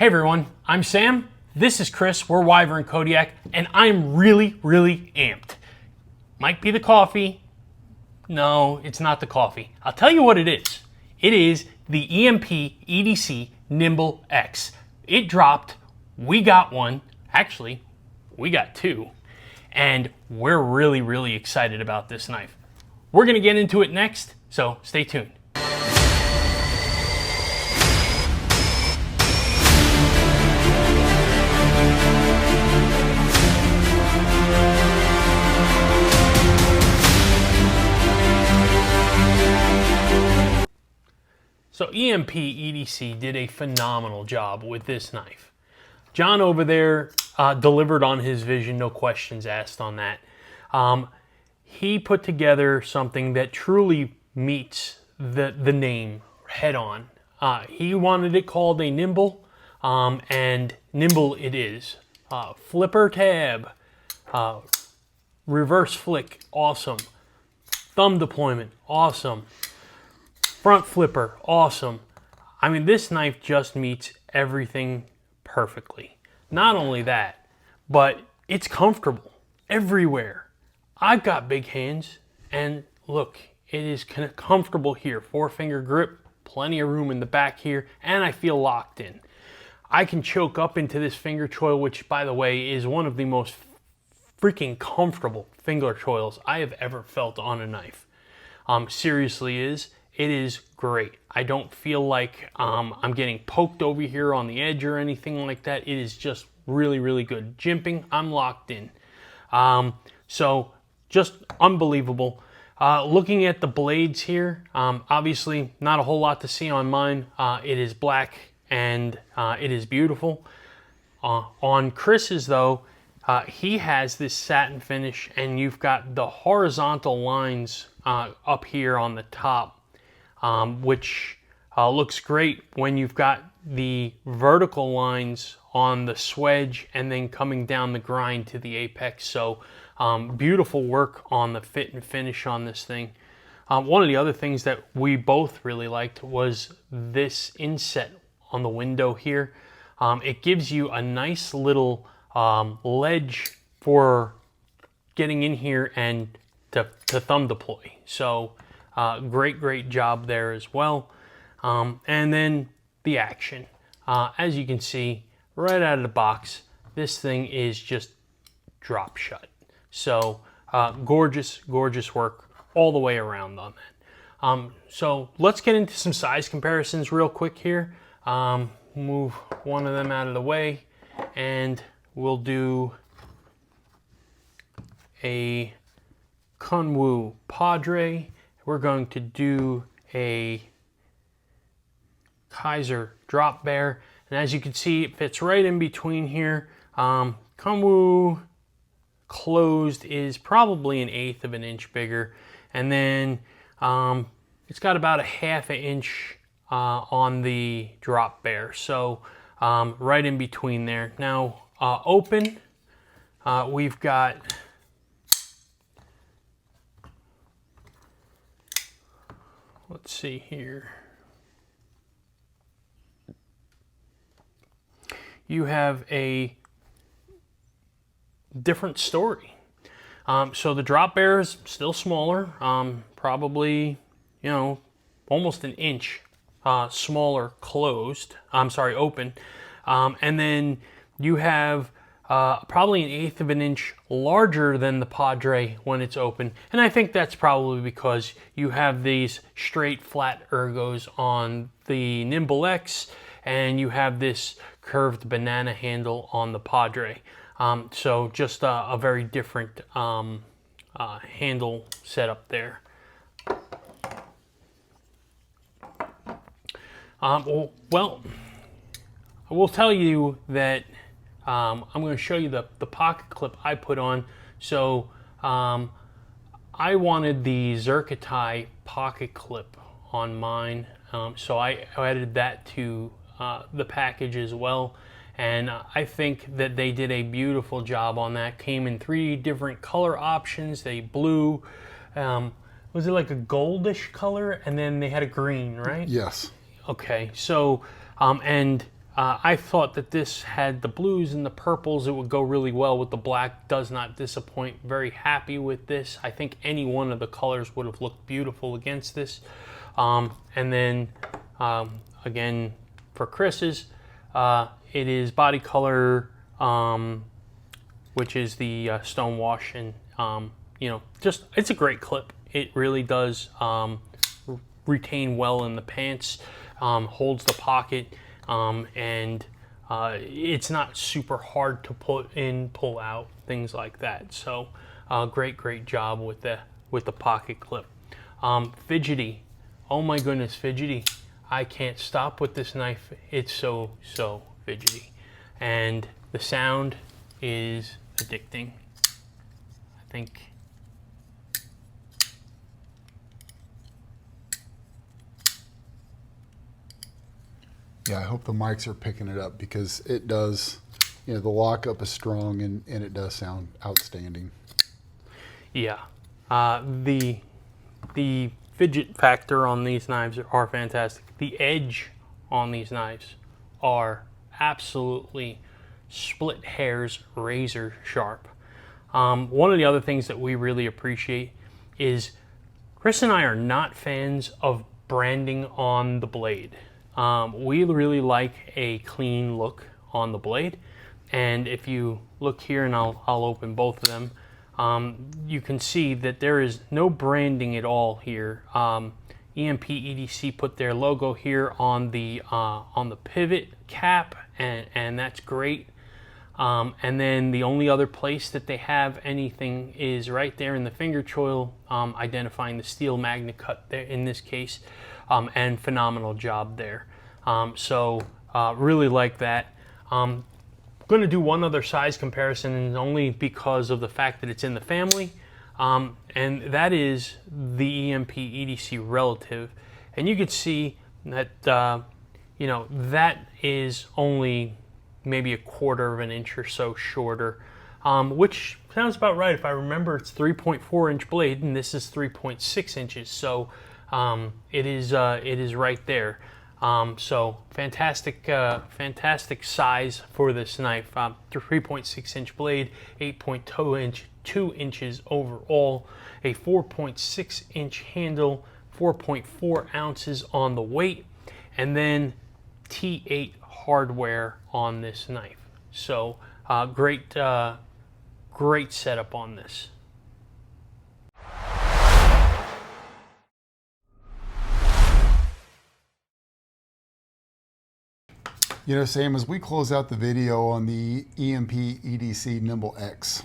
Hey everyone, I'm Sam, this is Chris, we're Wyvern Kodiak, and I'm really amped. Might be the coffee. No, it's not the coffee. I'll tell you what it is. It is the EMPEDC Nymble X. It dropped, we got one, actually, we got two, and we're really excited about this knife. We're gonna get into it next, so stay tuned. So EMPEDC did a phenomenal job with this knife. John over there delivered on his vision, no questions asked on that. He put together something that truly meets the name head on. He wanted it called a Nimble, and Nimble it is. Flipper tab, reverse flick, awesome. Thumb deployment, awesome. Front flipper, awesome. I mean, this knife just meets everything perfectly. Not only that, but it's comfortable everywhere. I've got big hands, and look, it is comfortable here. 4-finger grip, plenty of room in the back here, and I feel locked in. I can choke up into this finger choil, which, by the way, is one of the most freaking comfortable finger choils I have ever felt on a knife. Seriously it is great. I don't feel like I'm getting poked over here on the edge or anything like that. It is just really good. Jimping, I'm locked in. So just unbelievable. Looking at the blades here, obviously not a whole lot to see on mine. It is black and it is beautiful. On Chris's though, he has this satin finish, and you've got the horizontal lines up here on the top. Which looks great when you've got the vertical lines on the swedge and then coming down the grind to the apex. So beautiful work on the fit and finish on this thing. One of the other things that we both really liked was this inset on the window here. It gives you a nice little ledge for getting in here and to thumb deploy. So great job there as well. And then the action. As you can see, right out of the box, this thing is just drop shut. So gorgeous work all the way around on that. So let's get into some size comparisons real quick here. Move one of them out of the way, and we'll do a Kunwu Padre. We're going to do a Kaiser drop bear, and as you can see, it fits right in between here. Kunwu closed is probably 1/8 of an inch bigger, and then it's got about 1/2 inch on the drop bear, so right in between there. Now open, we've got let's see here. You have a different story. So the drop bear is still smaller, probably, you know, almost 1 inch smaller closed. I'm sorry, open. And then you have probably 1/8 of an inch larger than the Padre when it's open. And I think that's probably because you have these straight flat ergos on the Nimble X, and you have this curved banana handle on the Padre. So just a very different handle setup there. Well, I will tell you that I'm going to show you the pocket clip I put on. So I wanted the Zircuti pocket clip on mine, so I added that to the package as well, and I think that they did a beautiful job on that. Came in 3 different color options. They blue, was it like a goldish color, and then they had a green, right? Yes. Okay, so and I thought that this had the blues and the purples. It would go really well with the black. Does not disappoint. Very happy with this. I think any one of the colors would have looked beautiful against this. And then again for Chris's, it is body color, which is the stonewash, and you know, just it's a great clip. It really does retain well in the pants, holds the pocket, and it's not super hard to put in, pull out, things like that. So great job with the pocket clip. Fidgety, oh my goodness, fidgety. I can't stop with this knife. It's so fidgety, and the sound is addicting. I think. Yeah, I hope the mics are picking it up, because it does, you know, the lockup is strong, and it does sound outstanding. Yeah, the fidget factor on these knives are fantastic. The edge on these knives are absolutely split hairs, razor sharp. One of the other things that we really appreciate is Chris and I are not fans of branding on the blade. We really like a clean look on the blade, and if you look here, and I'll open both of them, you can see that there is no branding at all here. EMPEDC put their logo here on the pivot cap, and that's great. And then the only other place that they have anything is right there in the finger choil, identifying the steel magnet cut there in this case, and phenomenal job there. So really like that. I'm going to do one other size comparison, and only because of the fact that it's in the family, and that is the EMPEDC relative. And you can see that you know, that is only maybe 1/4 of an inch or so shorter, which sounds about right. If I remember, it's 3.4 inch blade, and this is 3.6 inches, so it is right there. So fantastic size for this knife. 3.6 inch blade, 8.2 inches overall, a 4.6 inch handle, 4.4 ounces on the weight, and then T8 hardware on this knife. So great setup on this. You know, Sam, as we close out the video on the EMPEDC Nymble X,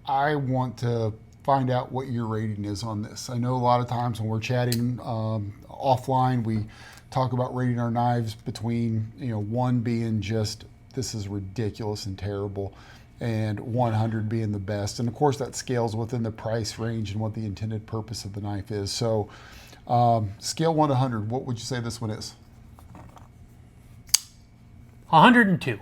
I want to find out what your rating is on this. I know a lot of times when we're chatting offline, we talk about rating our knives between, you know, 1 being just, this is ridiculous and terrible, and 100 being the best. And of course that scales within the price range and what the intended purpose of the knife is. So scale 1 to 100, what would you say this one is? 102.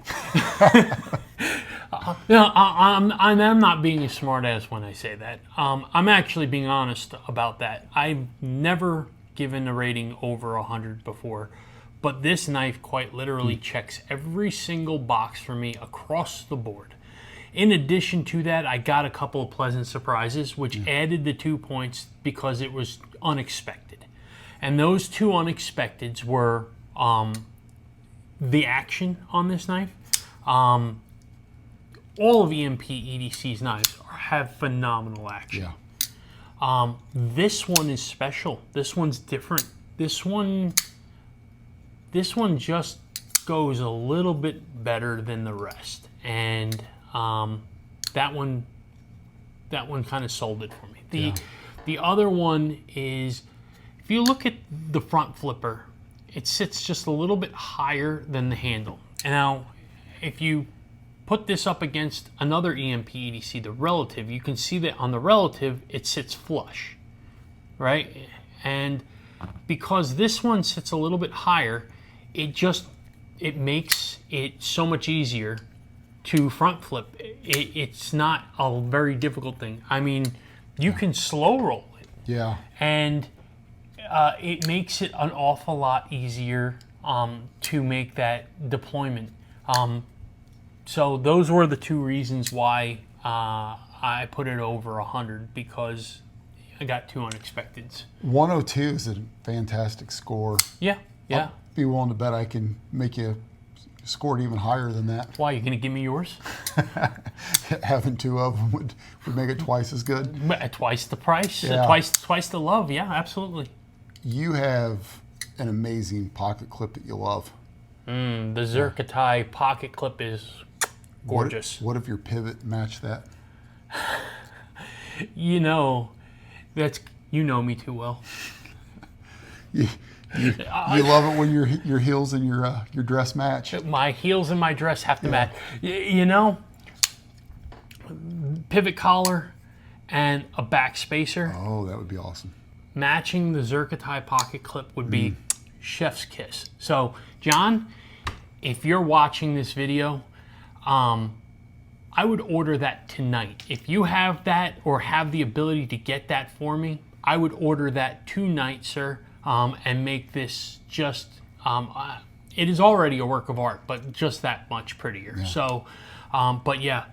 No, I'm not being a smart ass when I say that. I'm actually being honest about that. I've never given a rating over 100 before, but this knife quite literally checks every single box for me across the board. In addition to that, I got a couple of pleasant surprises, which added the 2 points because it was unexpected. And those 2 unexpecteds were the action on this knife. All of EMPEDC's knives have phenomenal action. Yeah. This one is special. This one's different. This one just goes a little bit better than the rest, and that one kind of sold it for me. The other one is, if you look at the front flipper, it sits just a little bit higher than the handle. And now, if you put this up against another EMPEDC, the relative, you can see that on the relative, it sits flush, right? And because this one sits a little bit higher, it makes it so much easier to front flip. It's not a very difficult thing. I mean, you can slow roll it. Yeah. And it makes it an awful lot easier to make that deployment. So those were the two reasons why I put it over 100, because I got two unexpecteds. 102 is a fantastic score. Yeah, yeah. I'll be willing to bet I can make you score it even higher than that. Why, you going to give me yours? Having two of them would make it twice as good. Twice the price, Yeah. twice the love. Yeah, absolutely. You have an amazing pocket clip that you love. The Zircuti pocket clip is gorgeous. What if your pivot matched that? You know me too well. You love it when your heels and your dress match. My heels and my dress have to match. You know, pivot collar and a back spacer. Oh, that would be awesome. Matching the Zircuti pocket clip would be chef's kiss. So, John, if you're watching this video, I would order that tonight. If you have that or have the ability to get that for me, I would order that tonight, sir, and make this just, it is already a work of art, but just that much prettier. Yeah. So, but yeah,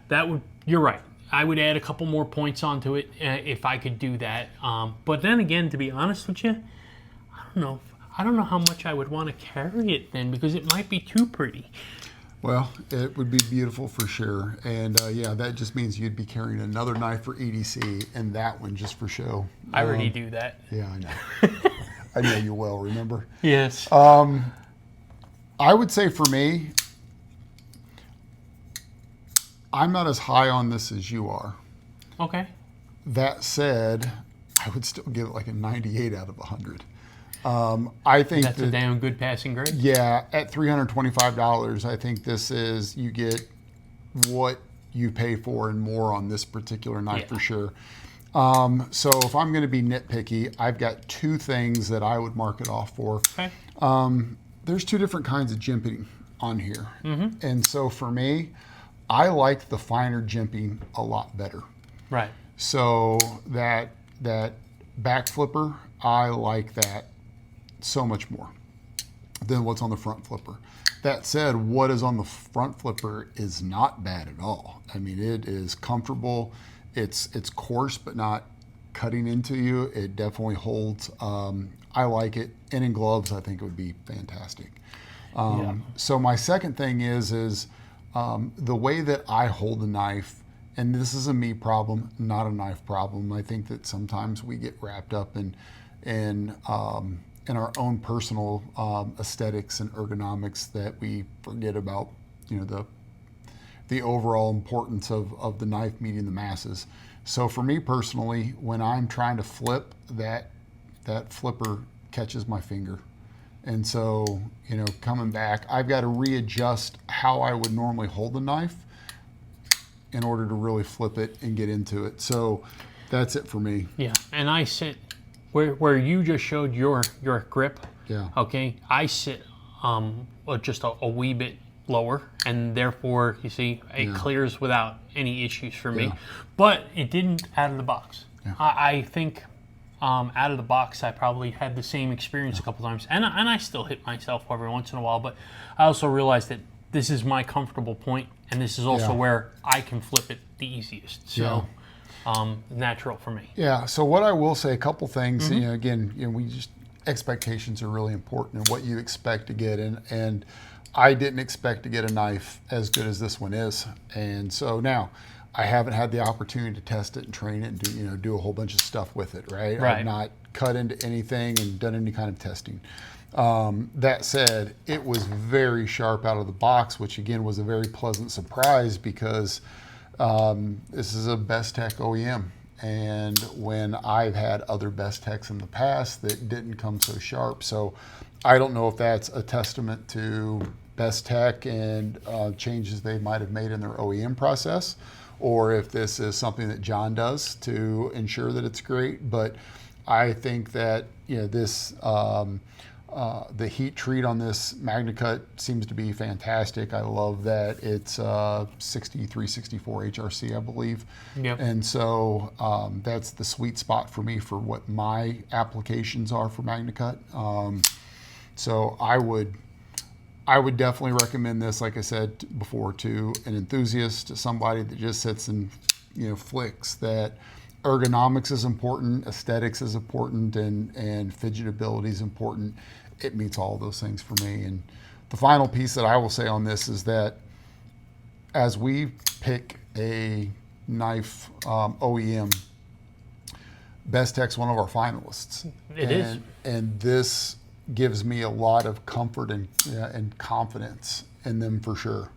you're right. I would add a couple more points onto it if I could do that. But then again, to be honest with you, I don't know how much I would want to carry it then, because it might be too pretty. Well, it would be beautiful for sure. And yeah, that just means you'd be carrying another knife for EDC and that one just for show. I already do that. Yeah, I know. I know you well, remember? Yes. I would say for me, I'm not as high on this as you are. Okay. That said, I would still give it like a 98 out of 100. I think that's a damn good passing grade. Yeah, at $325, I think this is, you get what you pay for and more on this particular knife for sure. So if I'm going to be nitpicky, I've got two things that I would mark it off for. Okay. There's two different kinds of jimping on here. And so for me, I like the finer jimping a lot better. Right. So that back flipper, I like that so much more than what's on the front flipper. That said, what is on the front flipper is not bad at all. I mean, it is comfortable. It's coarse, but not cutting into you. It definitely holds. I like it. And in gloves, I think it would be fantastic. So my second thing is the way that I hold a knife, and this is a me problem, not a knife problem. I think that sometimes we get wrapped up in our own personal aesthetics and ergonomics that we forget about, the overall importance of the knife meeting the masses. So for me personally, when I'm trying to flip, that flipper catches my finger. And so, coming back, I've got to readjust how I would normally hold the knife in order to really flip it and get into it. So that's it for me. Yeah, and I sit where you just showed your grip. Yeah. Okay, I sit just a wee bit lower, and therefore, you see, it clears without any issues for me. But it didn't out of the box. Yeah. I think out of the box, I probably had the same experience a couple times, and I still hit myself every once in a while. But I also realized that this is my comfortable point, and this is also where I can flip it the easiest. So. Natural for me. Yeah. So what I will say, a couple things. Expectations are really important, and what you expect to get. And I didn't expect to get a knife as good as this one is. And so now, I haven't had the opportunity to test it and train it and do a whole bunch of stuff with it. Right. I've not cut into anything and done any kind of testing. That said, it was very sharp out of the box, which again was a very pleasant surprise because. This is a Best Tech OEM, and when I've had other Best Techs in the past that didn't come so sharp, so I don't know if that's a testament to Best Tech and changes they might have made in their OEM process, or if this is something that John does to ensure that it's great. But I think that this the heat treat on this MagnaCut seems to be fantastic. I love that it's 6364 HRC, I believe. Yep. And so that's the sweet spot for me for what my applications are for MagnaCut. So I would definitely recommend this, like I said before, to an enthusiast, to somebody that just sits and flicks. That ergonomics is important, aesthetics is important, and fidgetability is important. It meets all those things for me. And the final piece that I will say on this is that as we pick a knife OEM, Best Tech's one of our finalists. It is. And this gives me a lot of comfort and confidence in them for sure.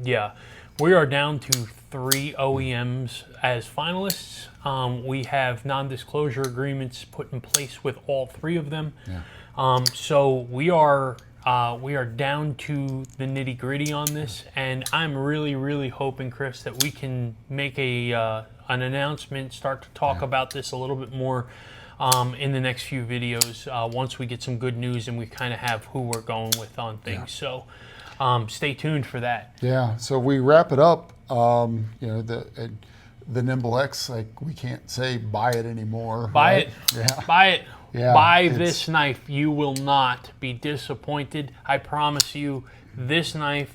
Yeah, we are down to 3 OEMs as finalists. We have non-disclosure agreements put in place with all 3 of them. Yeah. So we are down to the nitty-gritty on this, and I'm really hoping, Chris, that we can make an announcement, start to talk about this a little bit more in the next few videos once we get some good news and we kind of have who we're going with on things. So stay tuned for that. Yeah. So we wrap it up. The Nimble X, like, we can't say buy it anymore. Buy right? it. Yeah. Buy it. Yeah, buy this knife. You will not be disappointed. I promise you, this knife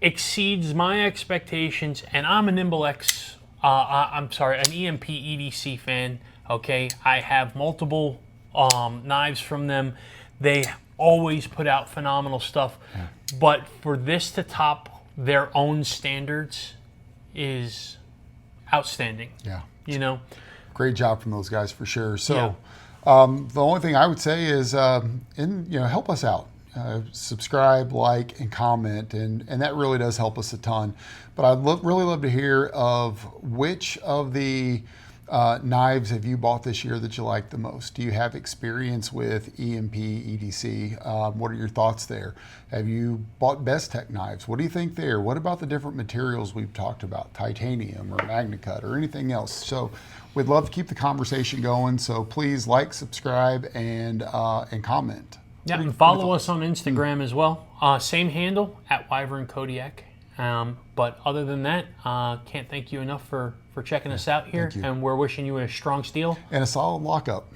exceeds my expectations, and I'm a Nimble X. I'm sorry, an EMP EDC fan. Okay, I have multiple knives from them. They always put out phenomenal stuff, but for this to top their own standards is outstanding. Yeah. Great job from those guys for sure. So. Yeah. The only thing I would say is, help us out. Subscribe, like, and comment, and that really does help us a ton. But I'd really love to hear of which of the knives have you bought this year that you like the most? Do you have experience with EMP EDC? What are your thoughts there? Have you bought Best Tech knives? What do you think there? What about the different materials we've talked about, titanium or MagnaCut or anything else? So we'd love to keep the conversation going. So please like, subscribe, and comment. Yeah, and follow us on Instagram as well. Same handle, @WyvernKodiak. But other than that, can't thank you enough for checking us out here. And we're wishing you a strong steel And a solid lockup.